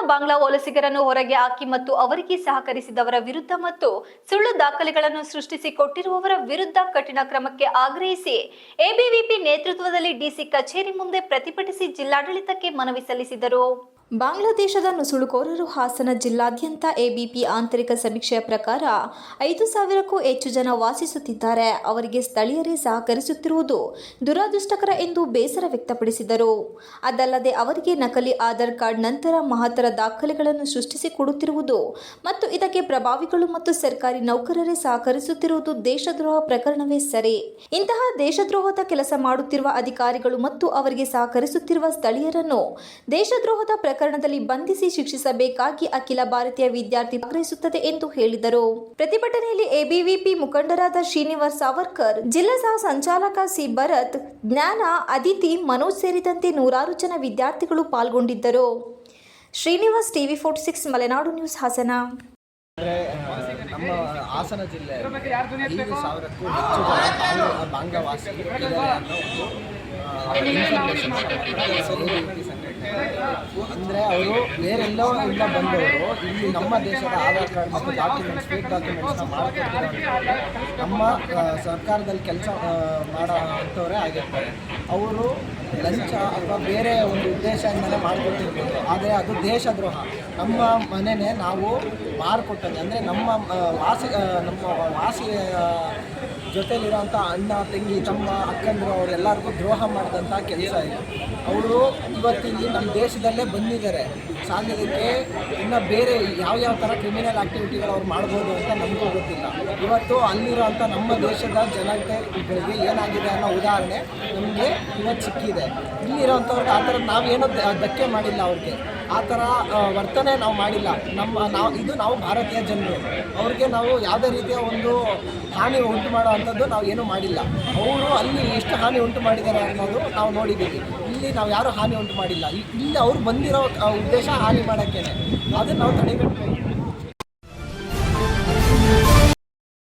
ಬಾಂಗ್ಲಾ ವಲಸಿಗರನ್ನು ಹೊರಗೆ ಹಾಕಿ ಮತ್ತು ಅವರಿಗೆ ಸಹಕರಿಸಿದವರ ವಿರುದ್ಧ ಮತ್ತು ಸುಳ್ಳು ದಾಖಲೆಗಳನ್ನು ಸೃಷ್ಟಿಸಿಕೊಟ್ಟಿರುವವರ ವಿರುದ್ಧ ಕಠಿಣ ಕ್ರಮಕ್ಕೆ ಆಗ್ರಹಿಸಿ ಎಬಿವಿಪಿ ನೇತೃತ್ವದಲ್ಲಿ ಡಿಸಿ ಕಚೇರಿ ಮುಂದೆ ಪ್ರತಿಭಟಿಸಿ ಜಿಲ್ಲಾಡಳಿತಕ್ಕೆ ಮನವಿ ಸಲ್ಲಿಸಿದರು. ಬಾಂಗ್ಲಾದೇಶದ ನುಸುಳುಕೋರರು ಹಾಸನ ಜಿಲ್ಲಾದ್ಯಂತ ಎಬಿಪಿ ಆಂತರಿಕ ಸಮೀಕ್ಷೆಯ ಪ್ರಕಾರ 5,000ಕ್ಕೂ ಹೆಚ್ಚು ಜನ ವಾಸಿಸುತ್ತಿದ್ದಾರೆ. ಅವರಿಗೆ ಸ್ಥಳೀಯರೇ ಸಹಕರಿಸುತ್ತಿರುವುದು ದುರದೃಷ್ಟಕರ ಎಂದು ಬೇಸರ ವ್ಯಕ್ತಪಡಿಸಿದರು. ಅದಲ್ಲದೆ ಅವರಿಗೆ ನಕಲಿ ಆಧಾರ್ ಕಾರ್ಡ್ ನಂತರ ಮಹತ್ತರ ದಾಖಲೆಗಳನ್ನು ಸೃಷ್ಟಿಸಿಕೊಡುತ್ತಿರುವುದು ಮತ್ತು ಇದಕ್ಕೆ ಪ್ರಭಾವಿಗಳು ಮತ್ತು ಸರ್ಕಾರಿ ನೌಕರರೇ ಸಹಕರಿಸುತ್ತಿರುವುದು ದೇಶದ್ರೋಹ ಪ್ರಕರಣವೇ ಸರಿ. ಇಂತಹ ದೇಶದ್ರೋಹದ ಕೆಲಸ ಮಾಡುತ್ತಿರುವ ಅಧಿಕಾರಿಗಳು ಮತ್ತು ಅವರಿಗೆ ಸಹಕರಿಸುತ್ತಿರುವ ಸ್ಥಳೀಯರನ್ನು ದೇಶದ್ರೋಹದ ಪ್ರಕರಣದಲ್ಲಿ ಬಂಧಿಸಿ ಶಿಕ್ಷಿಸಬೇಕಾಗಿ ಅಖಿಲ ಭಾರತೀಯ ವಿದ್ಯಾರ್ಥಿ ಆಗ್ರಹಿಸುತ್ತದೆ ಎಂದು ಹೇಳಿದರು. ಪ್ರತಿಭಟನೆಯಲ್ಲಿ ಎಬಿವಿಪಿ ಮುಖಂಡರಾದ ಶ್ರೀನಿವಾಸ್ ಸಾವರ್ಕರ್, ಜಿಲ್ಲಾ ಸಹ ಸಂಚಾಲಕ ಸಿ ಭರತ್, ಜ್ಞಾನ, ಅದಿತಿ, ಮನೋಜ್ ಸೇರಿದಂತೆ ನೂರಾರು ಜನ ವಿದ್ಯಾರ್ಥಿಗಳು ಪಾಲ್ಗೊಂಡಿದ್ದರು. Srinivas, TV 46 Malenadu news, Hassan. ನಮ್ಮ ಹಾಸನ ಜಿಲ್ಲೆ 5,000ಕ್ಕೂ ಹೆಚ್ಚು ಜನ ಬಾಂಗ್ಲಾವಾಸಿಗಳಿದ್ದಾರೆ ಅನ್ನೋ ಒಂದು ಇನ್ಫಾರ್ಮೇಷನ್ ಅಂದರೆ ಅವರು ಬೇರೆಲ್ಲೋ ಇಂದ ಬಂದವರು ಇಲ್ಲಿ ನಮ್ಮ ದೇಶದ ಆಧಾರ್ ಕಾರ್ಡ್ ಮತ್ತು ಡಾಕ್ಯುಮೆಂಟ್ಸ್, ಫೇಕ್ ಡಾಕ್ಯುಮೆಂಟ್ಸ್ನ ಮಾಡ್ಕೊಡ್ತಾರೆ. ನಮ್ಮ ಸರ್ಕಾರದಲ್ಲಿ ಕೆಲಸ ಮಾಡೋ ಅಂಥವರೇ ಆಗಿರ್ತಾರೆ. ಅವರು ಲಂಚ ಅಥವಾ ಬೇರೆ ಒಂದು ಉದ್ದೇಶದಿಂದಲೇ ಮಾಡಿಕೊಟ್ಟಿರ್ಬೋದು. ಆದರೆ ಅದು ದೇಶದ್ರೋಹ. ನಮ್ಮ ಮನೆಯೇ ನಾವು ಮಾರಿಕೊಟ್ಟಂಗೆ, ಅಂದರೆ ನಮ್ಮ ವಾಸಿ ಜೊತೆಲಿರೋಂಥ ಅಣ್ಣ, ತಂಗಿ, ತಮ್ಮ, ಅಕ್ಕಂದರು ಅವರೆಲ್ಲರಿಗೂ ದ್ರೋಹ ಮಾಡಿದಂಥ ಕೆಲಸ ಇದು. ಅವರು ಇವತ್ತಿಲ್ಲಿ ನಮ್ಮ ದೇಶದಲ್ಲೇ ಬಂದಿದ್ದಾರೆ. ಸಾಲದಕ್ಕೆ ಇನ್ನು ಬೇರೆ ಯಾವ ಥರ ಕ್ರಿಮಿನಲ್ ಆ್ಯಕ್ಟಿವಿಟಿಗಳು ಅವ್ರು ಮಾಡ್ಬೋದು ಅಂತ ನಮಗೂ ಗೊತ್ತಿಲ್ಲ. ಇವತ್ತು ಅಲ್ಲಿರೋಂಥ ನಮ್ಮ ದೇಶದ ಜನತೆಗಳಿಗೆ ಏನಾಗಿದೆ ಅನ್ನೋ ಉದಾಹರಣೆ ನಮಗೆ ಇವತ್ತು ಸಿಕ್ಕಿದೆ. ಇಲ್ಲಿರೋಂಥವ್ರಿಗೆ ಆ ಥರ ನಾವೇನೋ ಧಕ್ಕೆ ಮಾಡಿಲ್ಲ, ಅವ್ರಿಗೆ ಆ ಥರ ವರ್ತನೆ ನಾವು ಮಾಡಿಲ್ಲ. ಇದು ನಾವು ಭಾರತೀಯ ಜನರು, ಅವ್ರಿಗೆ ನಾವು ಯಾವುದೇ ರೀತಿಯ ಒಂದು ಹಾನಿ ಉಂಟು ಮಾಡೋ ಅಂಥದ್ದು ನಾವು ಏನೂ ಮಾಡಿಲ್ಲ. ಅವರು ಅಲ್ಲಿ ಎಷ್ಟು ಹಾನಿ ಉಂಟು ಮಾಡಿದ್ದಾರೆ ಅನ್ನೋದು ನಾವು ನೋಡಿದ್ದೀವಿ. ಇಲ್ಲಿ ನಾವು ಯಾರೂ ಹಾನಿ ಉಂಟು ಮಾಡಿಲ್ಲ. ಇಲ್ಲಿ ಅವ್ರು ಬಂದಿರೋ ಉದ್ದೇಶ ಹಾನಿ ಮಾಡೋಕ್ಕೇನೆ. ಅದನ್ನು ನಾವು ತಡೆಗಟ್ಟಬೇಕು.